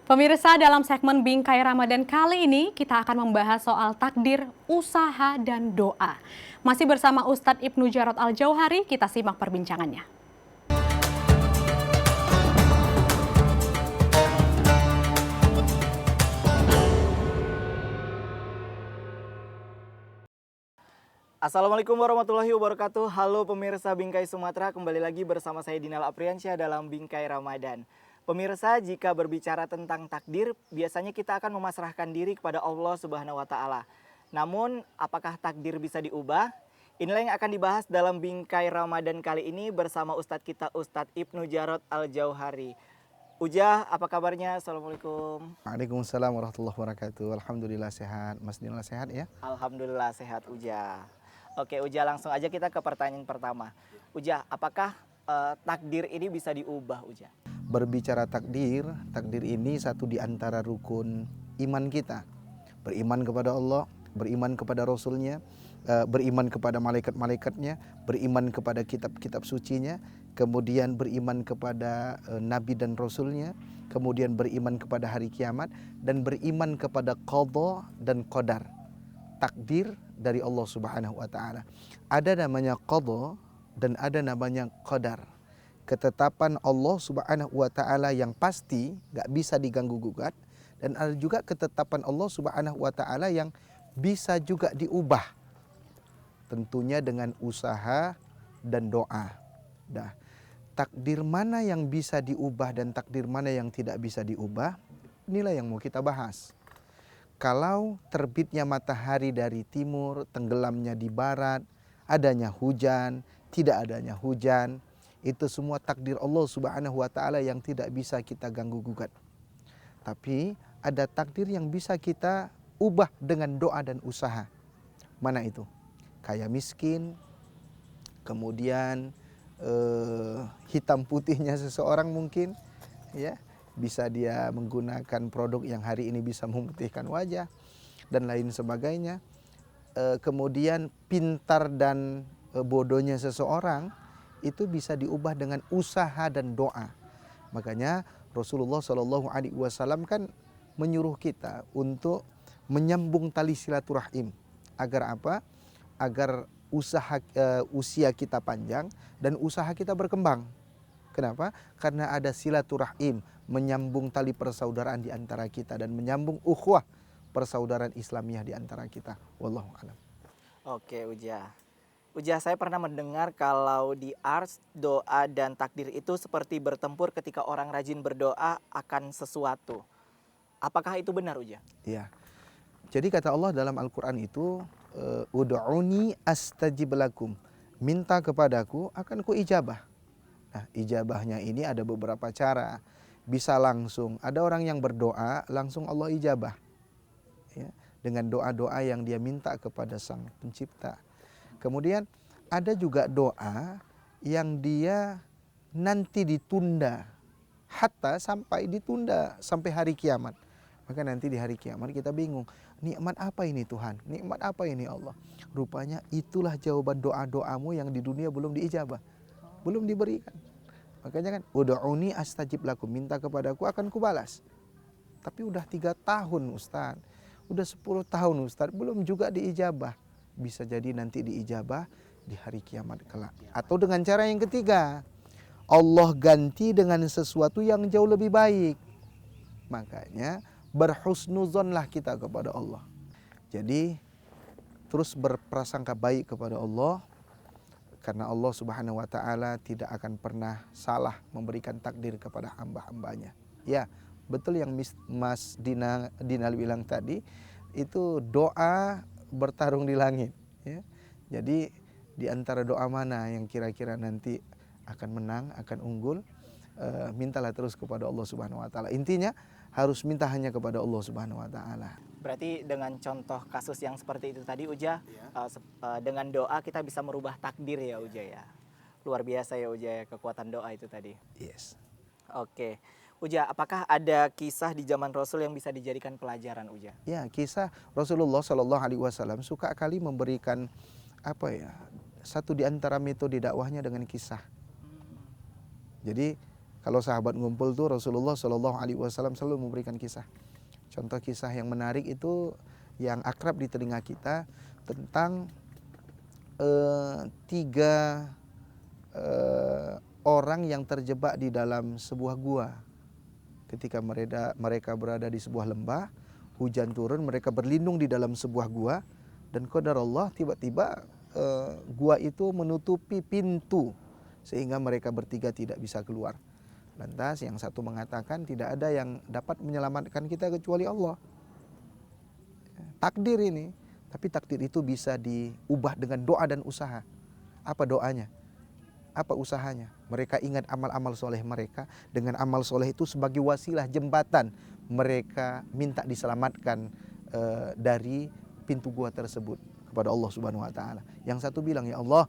Pemirsa, dalam segmen Bingkai Ramadan kali ini kita akan membahas soal takdir, usaha, dan doa. Masih bersama Ustadz Ibnu Jarod Al-Jauhari, kita simak perbincangannya. Assalamualaikum warahmatullahi wabarakatuh. Halo pemirsa Bingkai Sumatera, kembali lagi bersama saya Dinal Apriansyah dalam Bingkai Ramadan. Pemirsa, jika berbicara tentang takdir, biasanya kita akan memasrahkan diri kepada Allah Subhanahu wa taala. Namun, apakah takdir bisa diubah? Inilah yang akan dibahas dalam Bingkai Ramadan kali ini bersama Ustadz kita, Ustadz Ibnu Jarod Al-Jauhari. Ujah, apa kabarnya? Assalamualaikum. Waalaikumsalam warahmatullahi wabarakatuh. Alhamdulillah sehat. Mas Dinal sehat ya? Alhamdulillah sehat, Ujah. Oke, Ujah, langsung aja kita ke pertanyaan pertama. Ujah, apakah takdir ini bisa diubah, Ujah? Berbicara takdir, takdir ini satu di antara rukun iman kita. Beriman kepada Allah, beriman kepada Rasulnya, beriman kepada malaikat-malaikatnya, beriman kepada kitab-kitab sucinya, kemudian beriman kepada Nabi dan Rasulnya, kemudian beriman kepada hari kiamat, dan beriman kepada qadha dan qadar. Takdir dari Allah Subhanahu wa taala. Ada namanya qadha dan ada namanya qadar. Ketetapan Allah Subhanahu wa taala yang pasti, gak bisa diganggu gugat, dan ada juga ketetapan Allah Subhanahu wa taala yang bisa juga diubah. Tentunya dengan usaha dan doa. Nah, takdir mana yang bisa diubah dan takdir mana yang tidak bisa diubah? Inilah yang mau kita bahas. Kalau terbitnya matahari dari timur, tenggelamnya di barat, adanya hujan, tidak adanya hujan, itu semua takdir Allah Subhanahu wa taala yang tidak bisa kita ganggu gugat. Tapi ada takdir yang bisa kita ubah dengan doa dan usaha. Mana itu? Kaya miskin, kemudian hitam putihnya seseorang mungkin, ya, bisa dia menggunakan produk yang hari ini bisa memutihkan wajah dan lain sebagainya. Kemudian pintar dan bodohnya seseorang itu bisa diubah dengan usaha dan doa. Makanya Rasulullah SAW kan menyuruh kita untuk menyambung tali silaturahim. Agar apa? Agar usia kita panjang dan usaha kita berkembang. Kenapa? Karena ada silaturahim, menyambung tali persaudaraan di antara kita dan menyambung ukhuwah persaudaraan Islamiyah di antara kita. Wallahu a'lam. Oke, Ujah. Ujah, saya pernah mendengar kalau di ars, doa dan takdir itu seperti bertempur ketika orang rajin berdoa akan sesuatu. Apakah itu benar, Ujah? Iya. Jadi kata Allah dalam Al-Quran itu, ud'uni astajib lakum. Minta kepadaku akan ku ijabah. Nah, ijabahnya ini ada beberapa cara. Bisa langsung, ada orang yang berdoa langsung Allah ijabah. Ya, dengan doa-doa yang dia minta kepada Sang Pencipta. Kemudian ada juga doa yang dia nanti ditunda, hatta sampai ditunda sampai hari kiamat. Maka nanti di hari kiamat kita bingung, nikmat apa ini Tuhan? Nikmat apa ini Allah? Rupanya itulah jawaban doa-doamu yang di dunia belum diijabah, belum diberikan. Makanya kan, ud'uni astajib lakum, minta kepadaku akan kubalas. Tapi udah 3 tahun Ustaz, udah 10 tahun Ustaz, belum juga diijabah. Bisa jadi nanti diijabah di hari kiamat kelak. Atau dengan cara yang ketiga, Allah ganti dengan sesuatu yang jauh lebih baik. Makanya berhusnuzonlah kita kepada Allah. Jadi terus berprasangka baik kepada Allah, karena Allah Subhanahu wa taala tidak akan pernah salah memberikan takdir kepada hamba-hambanya. Ya, betul yang Mas Dinal bilang tadi, itu doa bertarung di langit, ya. Jadi di antara doa mana yang kira-kira nanti akan menang, akan unggul, mintalah terus kepada Allah Subhanahu wa taala. Intinya harus minta hanya kepada Allah Subhanahu wa taala. Berarti dengan contoh kasus yang seperti itu tadi, Ujah, dengan doa kita bisa merubah takdir ya, Ujah ya. Luar biasa ya, Ujah ya, kekuatan doa itu tadi. Yes. Oke. Ujah, apakah ada kisah di zaman Rasul yang bisa dijadikan pelajaran, Ujah? Ya, kisah Rasulullah SAW suka kali memberikan apa ya, satu di antara metode dakwahnya dengan kisah. Jadi Kalau sahabat ngumpul tuh Rasulullah Shallallahu Alaihi Wasallam selalu memberikan kisah. Contoh kisah yang menarik itu yang akrab di telinga kita tentang tiga orang yang terjebak di dalam sebuah gua. Ketika mereka berada di sebuah lembah, hujan turun, mereka berlindung di dalam sebuah gua, dan qadarullah tiba-tiba gua itu menutupi pintu sehingga mereka bertiga tidak bisa keluar. Lantas yang satu mengatakan tidak ada yang dapat menyelamatkan kita kecuali Allah. Takdir ini, tapi takdir itu bisa diubah dengan doa dan usaha. Apa doanya? Apa usahanya? Mereka ingat amal-amal soleh mereka. Dengan amal soleh itu sebagai wasilah jembatan mereka minta diselamatkan dari pintu gua tersebut kepada Allah Subhanahu Wa Taala. Yang satu bilang, ya Allah,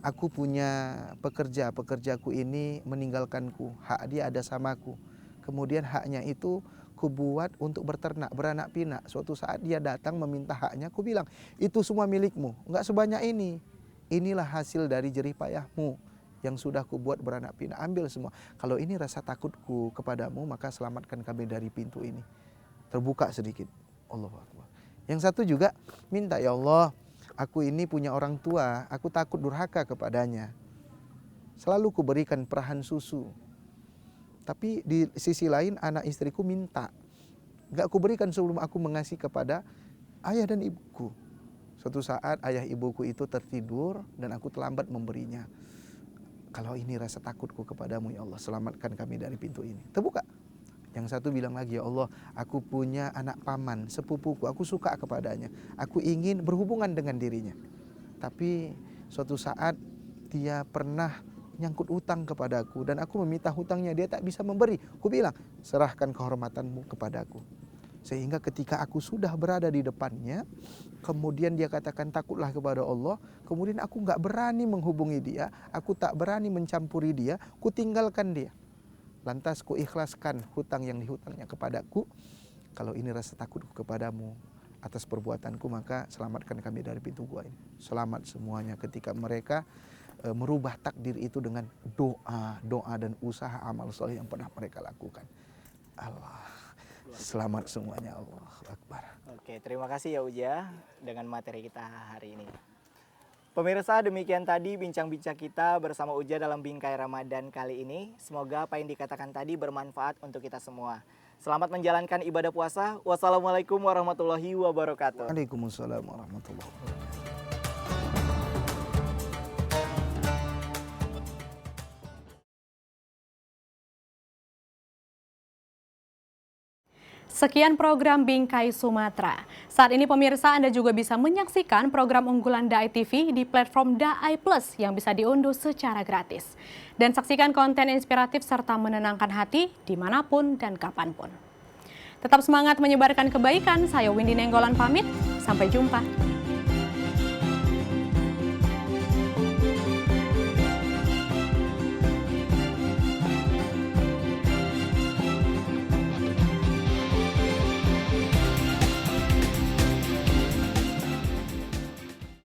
aku punya pekerjaku ini meninggalkanku, hak dia ada samaku. Kemudian haknya itu ku buat untuk berternak, beranak pinak. Suatu saat dia datang meminta haknya, ku bilang, itu semua milikmu, enggak sebanyak ini. Inilah hasil dari jerih payahmu yang sudah ku buat beranak pinak, ambil semua. Kalau ini rasa takutku kepadamu, maka selamatkan kami dari pintu ini. Terbuka sedikit. Allahu Akbar. Yang satu juga minta, ya Allah, aku ini punya orang tua, aku takut durhaka kepadanya. Selalu kuberikan perahan susu. Tapi di sisi lain anak istriku minta, gak kuberikan sebelum aku mengasih kepada ayah dan ibuku. Suatu saat ayah ibuku itu tertidur dan aku terlambat memberinya. Kalau ini rasa takutku kepadamu, ya Allah, selamatkan kami dari pintu ini. Terbuka. Yang satu bilang lagi, ya Allah, aku punya anak paman, sepupuku, aku suka kepadanya. Aku ingin berhubungan dengan dirinya. Tapi suatu saat dia pernah nyangkut hutang kepadaku dan aku meminta hutangnya, dia tak bisa memberi. Aku bilang, serahkan kehormatanmu kepadaku. Sehingga ketika aku sudah berada di depannya, kemudian dia katakan takutlah kepada Allah, kemudian aku gak berani menghubungi dia, aku tak berani mencampuri dia, ku tinggalkan dia. Lantas ku ikhlaskan hutang yang dihutangnya kepadaku. Kalau ini rasa takutku kepadamu atas perbuatanku, maka selamatkan kami dari pintu gua ini. Selamat semuanya ketika mereka merubah takdir itu dengan doa dan usaha amal soleh yang pernah mereka lakukan. Allah, selamat semuanya. Allah Akbar. Oke, terima kasih ya Uja dengan materi kita hari ini. Pemirsa, demikian tadi bincang-bincang kita bersama Uja dalam Bingkai Ramadan kali ini. Semoga apa yang dikatakan tadi bermanfaat untuk kita semua. Selamat menjalankan ibadah puasa. Wassalamualaikum warahmatullahi wabarakatuh. Waalaikumsalam warahmatullahi wabarakatuh. Sekian program Bingkai Sumatera. Saat ini pemirsa, Anda juga bisa menyaksikan program unggulan Dai TV di platform Dai Plus yang bisa diunduh secara gratis. Dan saksikan konten inspiratif serta menenangkan hati dimanapun dan kapanpun. Tetap semangat menyebarkan kebaikan. Saya Windy Nenggolan pamit. Sampai jumpa.